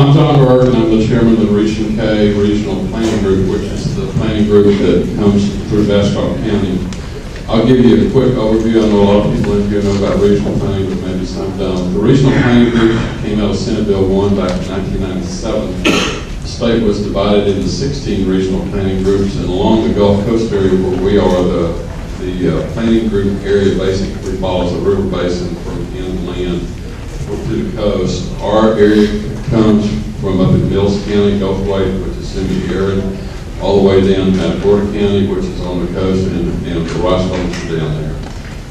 I'm John Burke, and I'm the chairman of the Region K Regional Planning Group, which is the planning group that comes through Bastrop County. I'll give you a quick overview. I know a lot of people in here know about regional planning, but maybe some don't. The Regional Planning Group came out of Senate Bill 1 back in 1997. The state was divided into 16 regional planning groups, and along the Gulf Coast area where we are, the planning group area basically follows the river basin from inland to the coast. Our area comes from up in Mills County, Gulfway, which is semi-arid, all the way down to Florida County, which is on the coast, and the rice farmers are down there.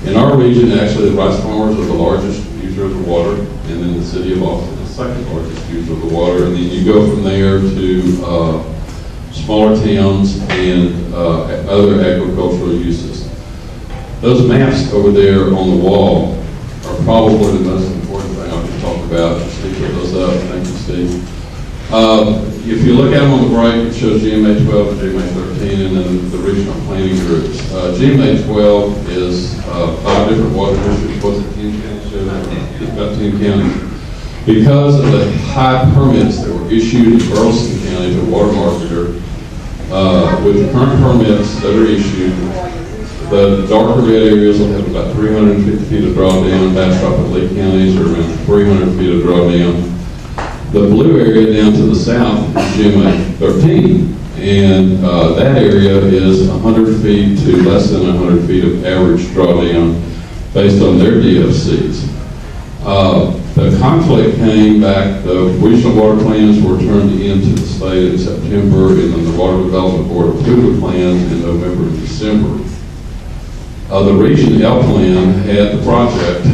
In our region, actually, the rice farmers are the largest user of the water, and then the city of Austin is the second largest user of the water, and then you go from there to smaller towns and other agricultural uses. Those maps over there on the wall are probably the most important thing I can talk about. Steve put those up. Thank you, Steve. If you look at them on the right, it shows GMA 12 and GMA 13, and then the regional planning groups. GMA 12 is 5 different water districts. Was it 10 counties? It's about 10 counties. Because of the high permits that were issued in Burleson County to water marketer, with the current permits that are issued, the darker red areas will have about 350 feet of drawdown. Bastrop and Lee counties are around 300 feet of drawdown. The blue area down to the south is GMA 13, and that area is 100 feet to less than 100 feet of average drawdown based on their DFCs. The conflict came back. The regional water plans were turned into the state in September, and then the Water Development Board approved the plans in November and December. The Region L plan had the project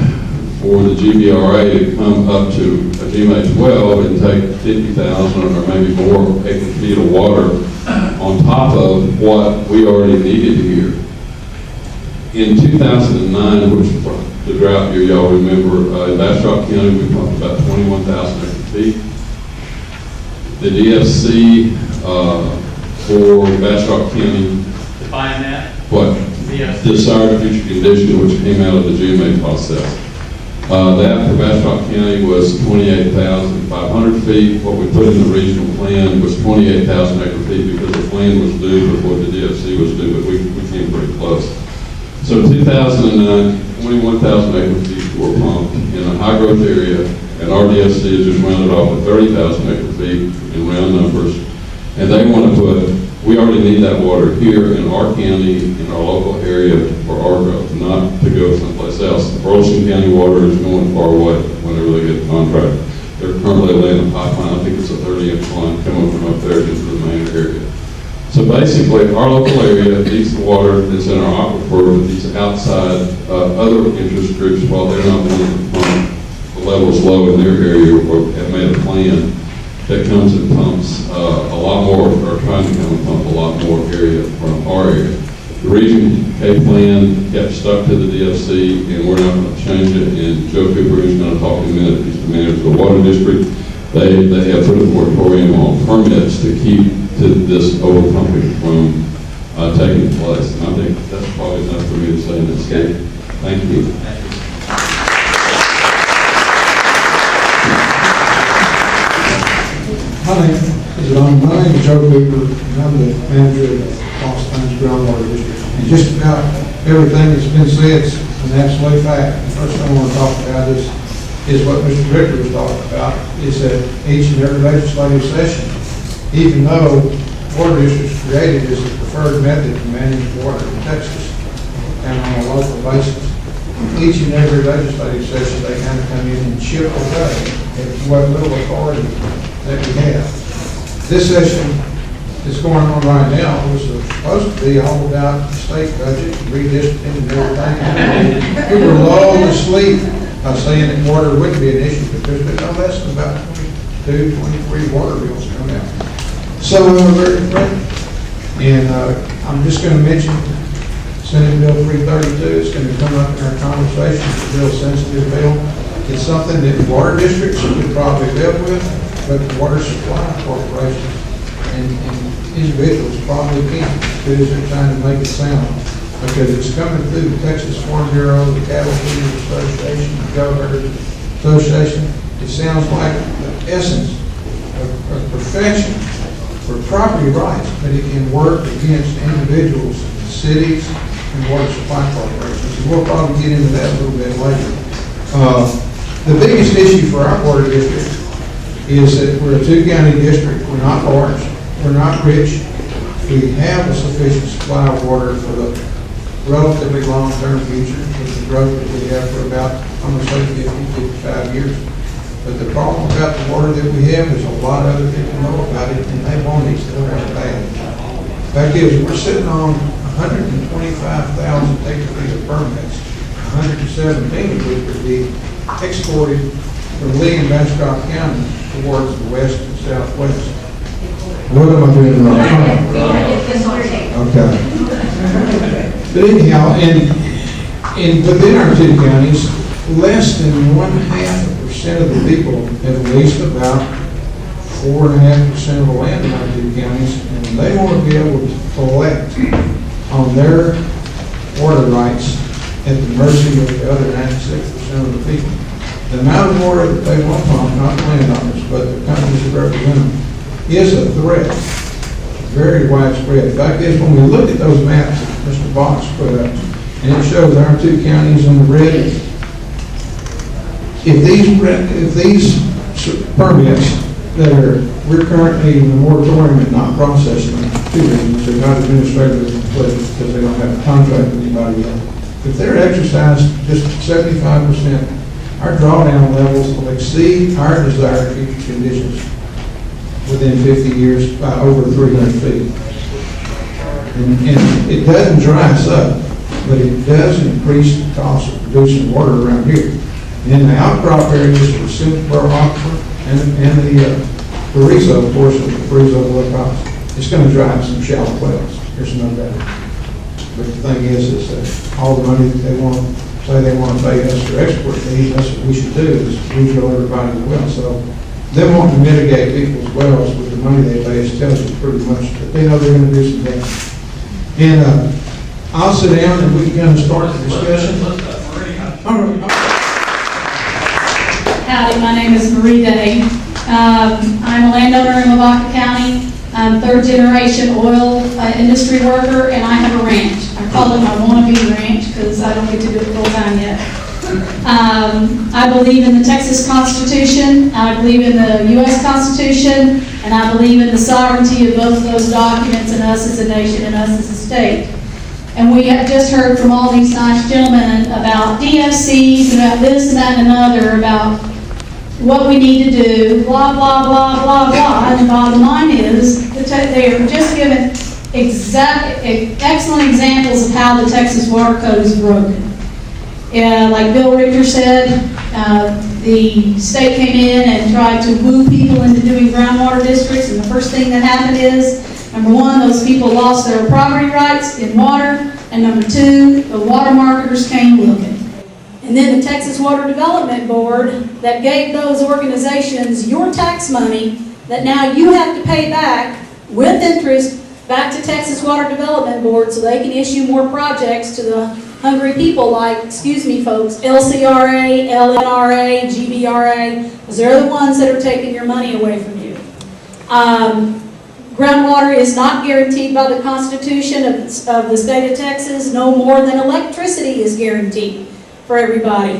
for the GBRA to come up to a GMA 12 and take 50,000 or maybe more acre feet of water on top of what we already needed here. In 2009, which the drought year, y'all remember, in Bastrop County, we pumped about 21,000 acre feet. The DFC for Bastrop County. Define that. What? Desired future condition, which came out of the GMA process. That for Bastrop County was 28,500 feet. What we put in the regional plan was 28,000 acre feet because the plan was due before the DFC was due, but we came pretty close. So in 2009, 21,000 acre feet were pumped in a high growth area, and our DFC is just rounded off at 30,000 acre feet in round numbers. And they want to put, we already need that water here in our county, in our local area for our growth, not to go someplace else. The Burleson County water is going far away whenever they get the contract. They're currently laying a pipeline, I think it's a 30-inch line coming from up there into the main area. So basically, our local area needs the water that's in our aquifer, but these outside other interest groups, while they're not willing to pump the levels low in their area, or have made a plan that comes and pumps a lot more, or trying to come and pump a lot more area from our area. The Region K plan kept stuck to the DFC, and we're not going to change it. And Joe Cooper, who's going to talk in a minute, he's the manager of the water district. They have put a moratorium on permits to keep this overpumping from taking place. And I think that's probably enough for me to say in this case. Thank you. My name is Joe Cooper, and I'm the manager of the Austin Groundwater District. And just about everything that's been said is an absolute fact. The first thing I want to talk about is what Mr. Richter was talking about, is that each and every legislative session, even though water districts created as the preferred method to manage water in Texas and on a local basis, each and every legislative session they kind of come in and chip away at what little authority that we have. This session that's going on right now was supposed to be all about the state budget, redistricting and everything. We were lulled to sleep by saying that water wouldn't be an issue because there's no less than about 22, 23 water bills coming out. Some of them are very friendly. And I'm just going to mention Senate Bill 332. It's going to come up in our conversation. It's a real sensitive bill. It's something that water districts could probably live with, but the water supply corporations and individuals probably can't, because they're trying to make it sound. Because it's coming through the Texas Farm Bureau, the Cattle Feeders Association, the Governors Association. It sounds like the essence a profession for property rights, but it can work against individuals, cities, and water supply corporations. And we'll probably get into that a little bit later. The biggest issue for our water district is that we're a two-county district. We're not large. We're not rich. We have a sufficient supply of water for the relatively long-term future with the growth that we have for about, I'm going to say 50, 55 years. But the problem about the water that we have is a lot of other people know about it, and they want it, so they don't have it bad. The fact is, we're sitting on 125,000 acre-feet of permits, 117 of which would be exported from Lee and Bastrop County towards the west and southwest. What am I doing wrong? Okay. But anyhow, and within our two counties, less than 0.5% of the people have leased about 4.5% of the land in our two counties, and they want to be able to collect on their water rights at the mercy of the other 96% of the people. The amount of water that they want pump, not landowners, but the companies that represent them, is a threat, very widespread. The fact is, when we look at those maps that Mr. Box put up, and it shows our two counties in the red, if these permits that we're currently in the moratorium and not processing them, two reasons: they're not administratively complete because they don't have a contract with anybody yet. If they're exercised just 75%, our drawdown levels will exceed our desired future conditions within 50 years by over 300 feet. And it doesn't dry us up, but it does increase the cost of producing water around here. And in the outcrop areas of the Simpleboro Aquifer and the Carrizo portion of the Carrizo Lavaca, it's going to drive some shallow wells. There's no doubt. But the thing is that all the money that they want to say they want to pay us for export fees, that's what we should do, is we drill everybody's well. So them wanting to mitigate people's wells with the money they pay us tells you pretty much that they know they're going to do some damage. And I'll sit down and we can kind of start the discussion. All right. Howdy, my name is Marie Day. I'm a landowner in Lavaca County. I'm third generation oil industry worker, and I have a ranch. I call it my wannabe ranch because I don't get to do it full time yet. I believe in the Texas Constitution, I believe in the U.S. Constitution, and I believe in the sovereignty of both of those documents and us as a nation and us as a state. And we have just heard from all these nice gentlemen about DFCs, about this and that and another, about what we need to do, blah, blah, blah, blah, blah. And the bottom line is that they are just given excellent examples of how the Texas Water Code is broken. Like Bill Richter said, the state came in and tried to woo people into doing groundwater districts, and the first thing that happened is, number one, those people lost their property rights in water, and number two, the water marketers came looking. And then the Texas Water Development Board that gave those organizations your tax money that now you have to pay back with interest back to Texas Water Development Board so they can issue more projects to the hungry people like, excuse me folks, LCRA, LNRA, GBRA, because they're the ones that are taking your money away from you. Groundwater is not guaranteed by the Constitution of the state of Texas, no more than electricity is guaranteed for everybody.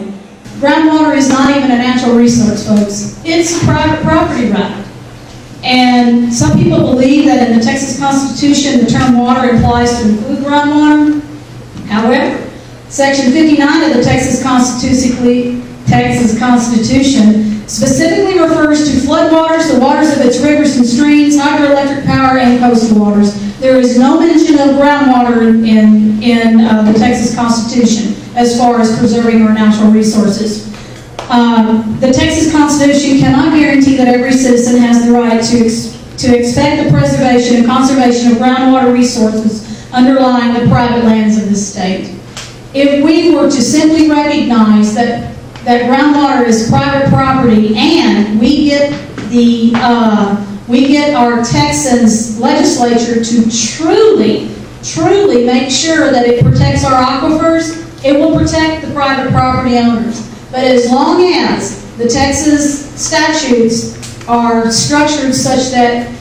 Groundwater is not even a natural resource, folks. It's a private property right. And some people believe that in the Texas Constitution, the term water implies to include groundwater. However, Section 59 of the Texas Constitution specifically refers to floodwaters, the waters of its rivers and streams, hydroelectric power, and coastal waters. There is no mention of groundwater in the Texas Constitution as far as preserving our natural resources. The Texas Constitution cannot guarantee that every citizen has the right to expect the preservation and conservation of groundwater resources underlying the private lands of the state. If we were to simply recognize that groundwater is private property, and we get our Texas legislature to truly make sure that it protects our aquifers, it will protect the private property owners. But as long as the Texas statutes are structured such that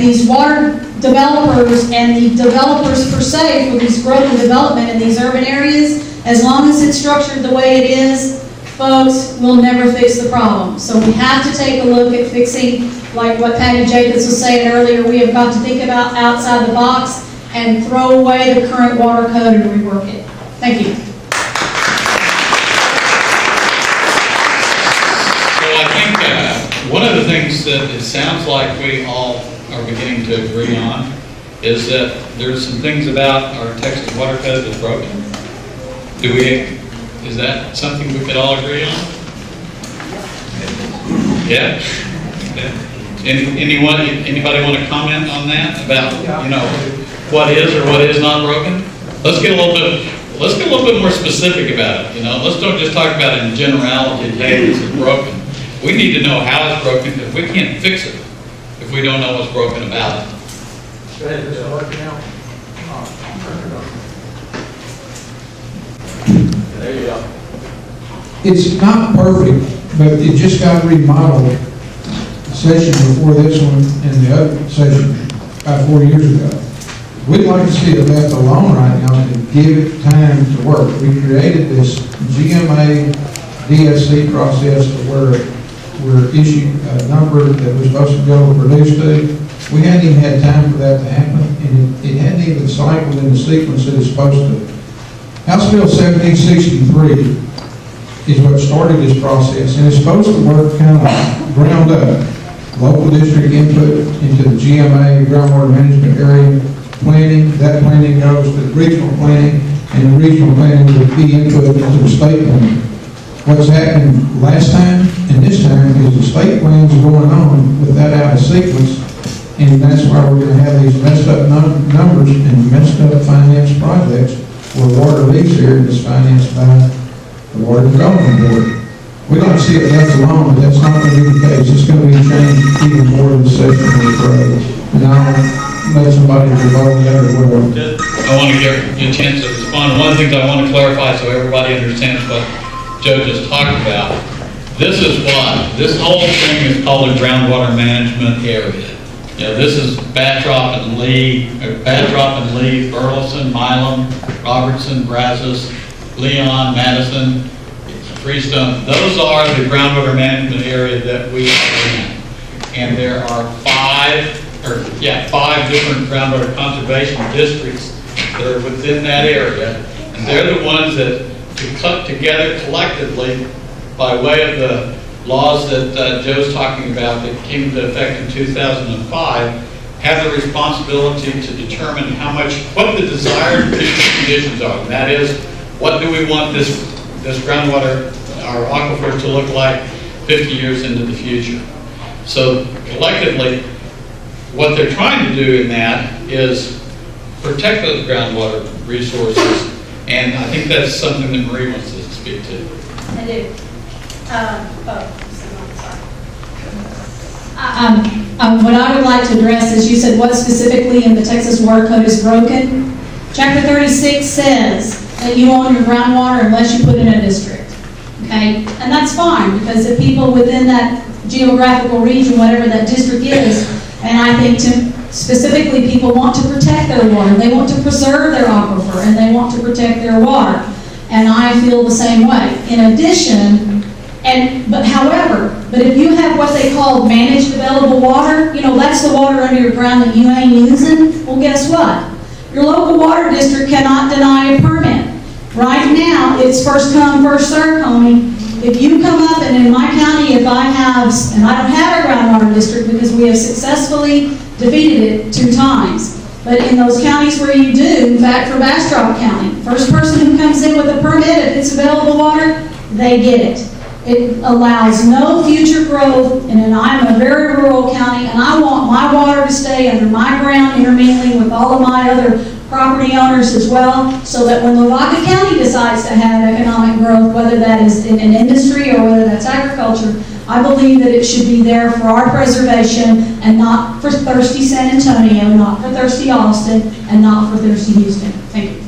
these water developers and the developers per se for these growth and development in these urban areas, as long as it's structured the way it is, folks, will never fix the problem. So we have to take a look at fixing, like what Patty Jacobs was saying earlier, we have got to think about outside the box and throw away the current water code and rework it. Thank you. So I think one of the things that it sounds like we all are beginning to agree on is that there's some things about our Texas water code that's broken. Is that something we could all agree on? Yeah? Anybody want to comment on that about, what is or what is not broken? Let's get a little bit more specific about it, Let's don't just talk about it in generality, hey, this is broken. We need to know how it's broken, because we can't fix it if we don't know what's broken about it. Go ahead, this is working out. There you go. It's not perfect, but it just got remodeled the session before this one and the other session about 4 years ago. We'd like to see it left alone right now and give it time to work. We created this GMA DSC process where we're issued a number that we're supposed to go produce to. We hadn't even had time for that to happen, and it hadn't even cycled in the sequence that it's supposed to. House Bill 1763 is what started this process, and it's supposed to work kind of ground up. Local district input into the GMA, groundwater management area planning. That planning goes to the regional planning, and the regional planning will be input into the state planning. What's happened last time and this time is the state plans are going on with that out of sequence, and that's why we're going to have these messed up numbers and messed up finance projects where water leaves here and is financed by the Water Development Board. We'd like to see it left alone, but that's not going to be the case. It's going to be changed even more in the session of the parade. And I'll let somebody revolt that or whatever. I want to give you a chance to respond. One of the things I want to clarify so everybody understands what Joe just talked about. This is what this whole thing is called a groundwater management area. This is Bastrop and Lee, Burleson, Milam, Robertson, Brazos, Leon, Madison, Freestone. Those are the groundwater management area that we are in. And there are five different groundwater conservation districts that are within that area. And they're the ones that cut together collectively by way of the laws that Joe's talking about that came into effect in 2005, have the responsibility to determine what the desired future conditions are. And that is, what do we want this groundwater, our aquifer, to look like 50 years into the future? So collectively, what they're trying to do in that is protect those groundwater resources. And I think that's something that Marie wants to speak to. I do. What I would like to address is, you said what specifically in the Texas Water Code is broken. Chapter 36 says that you own your groundwater unless you put it in a district. Okay? And that's fine, because the people within that geographical region, whatever that district is, and I think specifically people want to protect their water. They want to preserve their aquifer, and they want to protect their water. And I feel the same way. In addition, but if you have what they call managed available water, that's the water under your ground that you ain't using, well, guess what? Your local water district cannot deny a permit. Right now, it's first come, first served, homie. If you come up, and in my county, and I don't have a groundwater district because we have successfully defeated it 2 times. But in those counties where you do, in fact, for Bastrop County, first person who comes in with a permit, if it's available water, they get it. It allows no future growth, and I'm a very rural county, and I want my water to stay under my ground, intermingling with all of my other property owners as well, so that when Lavaca County decides to have economic growth, whether that is in an industry or whether that's agriculture, I believe that it should be there for our preservation and not for thirsty San Antonio, not for thirsty Austin, and not for thirsty Houston. Thank you.